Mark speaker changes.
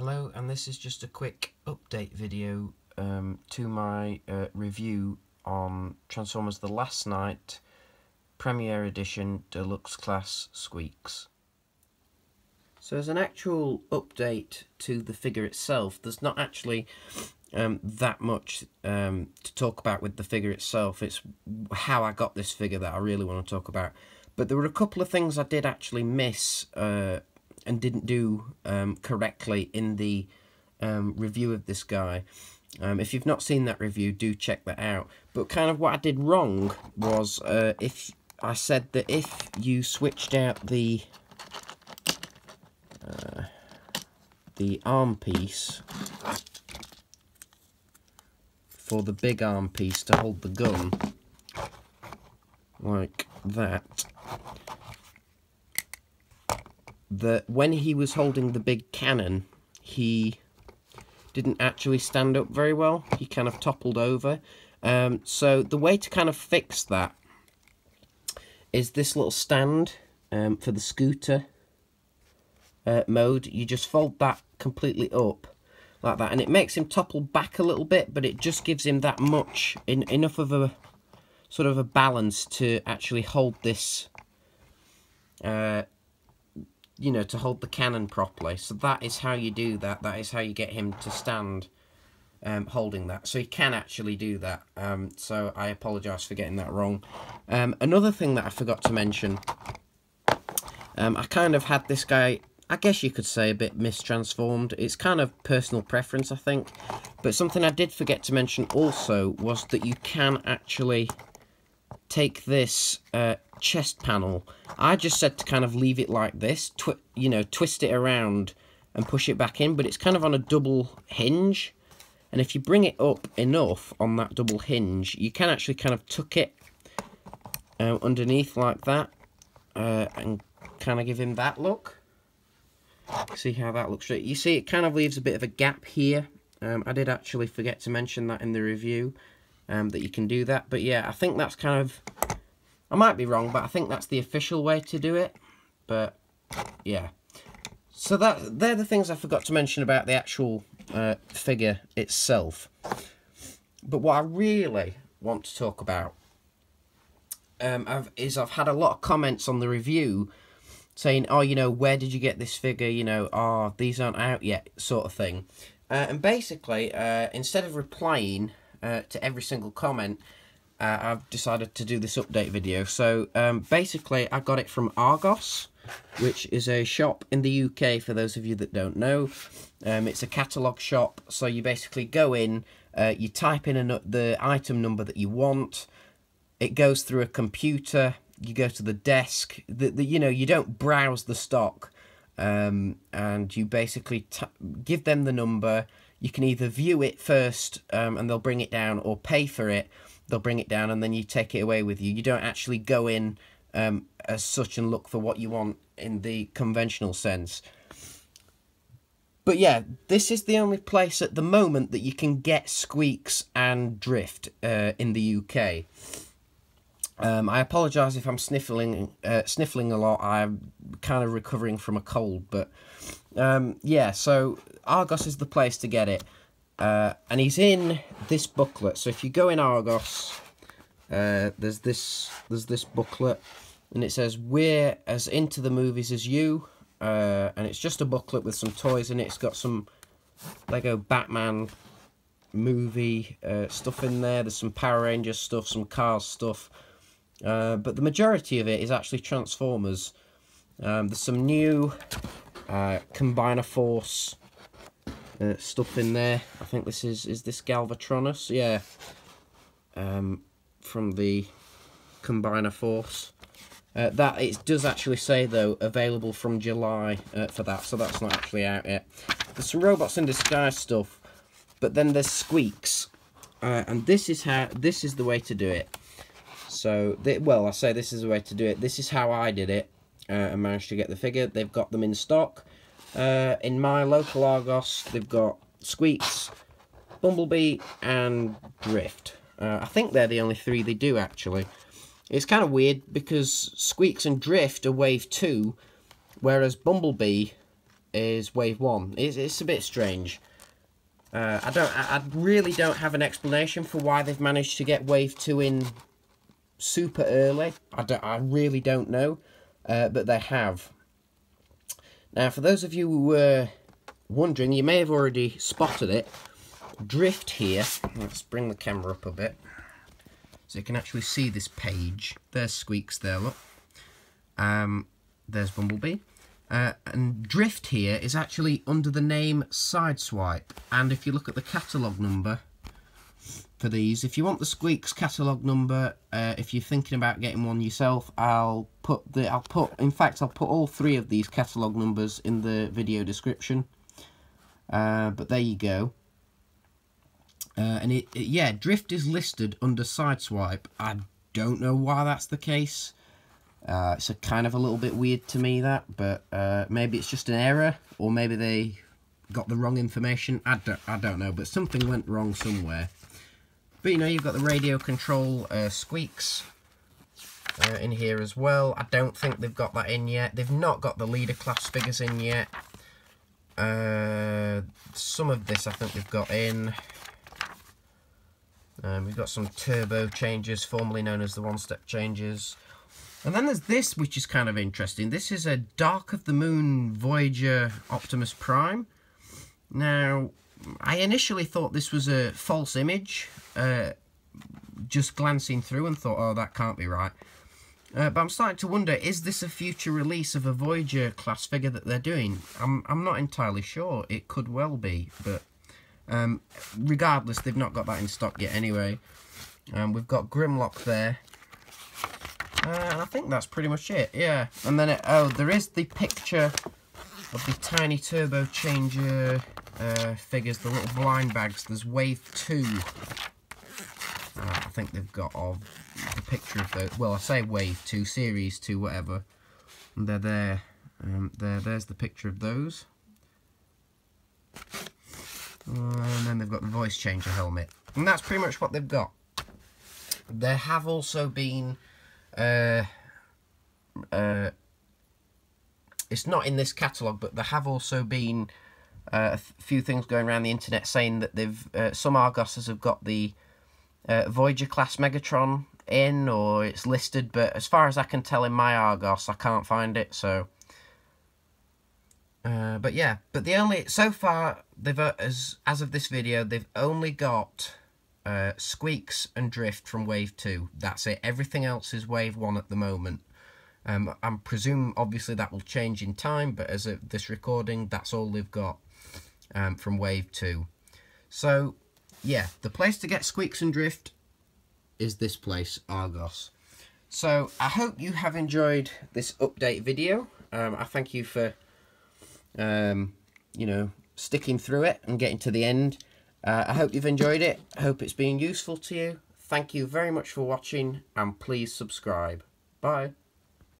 Speaker 1: Hello, and this is just a quick update video to my review on Transformers The Last Knight Premiere Edition Deluxe Class Sqweeks. So as an actual update to the figure itself, there's not actually that much to talk about with the figure itself. It's how I got this figure that I really want to talk about. But there were a couple of things I did actually miss and didn't do correctly in the review of this guy. If you've not seen that review, do check that out. But kind of what I did wrong was if I said that if you switched out the arm piece for the big arm piece to hold the gun, like that, that when he was holding the big cannon, he didn't actually stand up very well. He kind of toppled over. So the way to kind of fix that is this little stand for the scooter mode. You just fold that completely up like that, and it makes him topple back a little bit, but it just gives him that much, enough of a sort of a balance to actually hold this, you know, to hold the cannon properly. So that is how you do that. That is how you get him to stand holding that. So he can actually do that. So I apologise for getting that wrong. Another thing that I forgot to mention, I kind of had this guy, I guess you could say, a bit mistransformed. It's kind of personal preference, I think. But something I did forget to mention also was that you can actually take this chest panel. I just said to kind of leave it like this, you know, twist it around and push it back in, but it's kind of on a double hinge, and if you bring it up enough on that double hinge, you can actually kind of tuck it underneath like that, and kind of give him that look. See how that looks? You see, it kind of leaves a bit of a gap here. I did actually forget to mention that in the review, that you can do that. But yeah, I think that's kind of, I might be wrong, but I think that's the official way to do it. But yeah, so they're the things I forgot to mention about the actual figure itself. But what I really want to talk about is I've had a lot of comments on the review saying, oh, you know, where did you get this figure, you know, oh, these aren't out yet, sort of thing. And basically, instead of replying to every single comment, I've decided to do this update video. So basically, I got it from Argos, which is a shop in the UK, for those of you that don't know. It's a catalogue shop, so you basically go in, you type in the item number that you want, it goes through a computer, you go to the desk, you know, you don't browse the stock, and you basically give them the number. You can either view it first and they'll bring it down, or pay for it, they'll bring it down, and then you take it away with you. You don't actually go in as such and look for what you want in the conventional sense. But yeah, this is the only place at the moment that you can get Sqweeks and Drift in the UK. I apologise if I'm sniffling a lot. I'm kind of recovering from a cold, but yeah, so Argos is the place to get it, and he's in this booklet. So if you go in Argos, there's this booklet, and it says "We're as into the movies as you," and it's just a booklet with some toys in it. It's got some Lego Batman movie stuff in there. There's some Power Rangers stuff, some Cars stuff. But the majority of it is actually Transformers. There's some new Combiner Force stuff in there. I think this is this Galvatronus? Yeah. From the Combiner Force. That it does actually say, though, available from July for that, so that's not actually out yet. There's some Robots in Disguise stuff, but then there's Sqweeks, and this is the way to do it. So, well, I say this is the way to do it. This is how I did it and managed to get the figure. They've got them in stock. In my local Argos, they've got Sqweeks, Bumblebee, and Drift. I think they're the only three they do, actually. It's kind of weird because Sqweeks and Drift are Wave 2, whereas Bumblebee is wave 1. It's a bit strange. I really don't have an explanation for why they've managed to get wave 2 in super early. I really don't know, but they have. Now, for those of you who were wondering, you may have already spotted it. Drift here. Let's bring the camera up a bit so you can actually see this page. There's Sqweeks there, look. There's Bumblebee. And Drift here is actually under the name Sideswipe. And if you look at the catalogue number for these, if you want the Sqweeks catalogue number, if you're thinking about getting one yourself, I'll put all 3 of these catalogue numbers in the video description. But there you go. And yeah, Drift is listed under Sideswipe. I don't know why that's the case. It's a kind of a little bit weird to me, that, but maybe it's just an error, or maybe they got the wrong information. I don't know, but something went wrong somewhere. But you know, you've got the radio control Sqweeks in here as well. I don't think they've got that in yet. They've not got the leader class figures in yet. Some of this I think they've got in. We've got some turbo changes, formerly known as the one-step changes. And then there's this, which is kind of interesting. This is a Dark of the Moon Voyager Optimus Prime. Now, I initially thought this was a false image, just glancing through, and thought, oh, that can't be right. But I'm starting to wonder, is this a future release of a Voyager class figure that they're doing? I'm not entirely sure. It could well be, but regardless, they've not got that in stock yet anyway. We've got Grimlock there. And I think that's pretty much it, yeah. And then, there is the picture of the tiny turbo changer figures, the little blind bags. There's wave 2. I think they've got of the picture of those. Well, I say wave 2, series 2, whatever. And they're there. There's the picture of those. And then they've got the voice changer helmet. And that's pretty much what they've got. There have also been... it's not in this catalogue, but there have also been a few things going around the internet saying that they've some Argoses have got the Voyager class Megatron in, or it's listed, but as far as I can tell in my Argos, I can't find it. So, but yeah, but the only so far they've as of this video, they've only got Sqweeks and Drift from wave 2. That's it. Everything else is wave 1 at the moment. I'm presume obviously that will change in time, but as of this recording, that's all they've got from wave 2. So yeah, the place to get Sqweeks and Drift is this place, Argos. So I hope you have enjoyed this update video. I thank you for you know, sticking through it and getting to the end. I hope you've enjoyed it. I hope it's been useful to you. Thank you very much for watching, and please subscribe. Bye.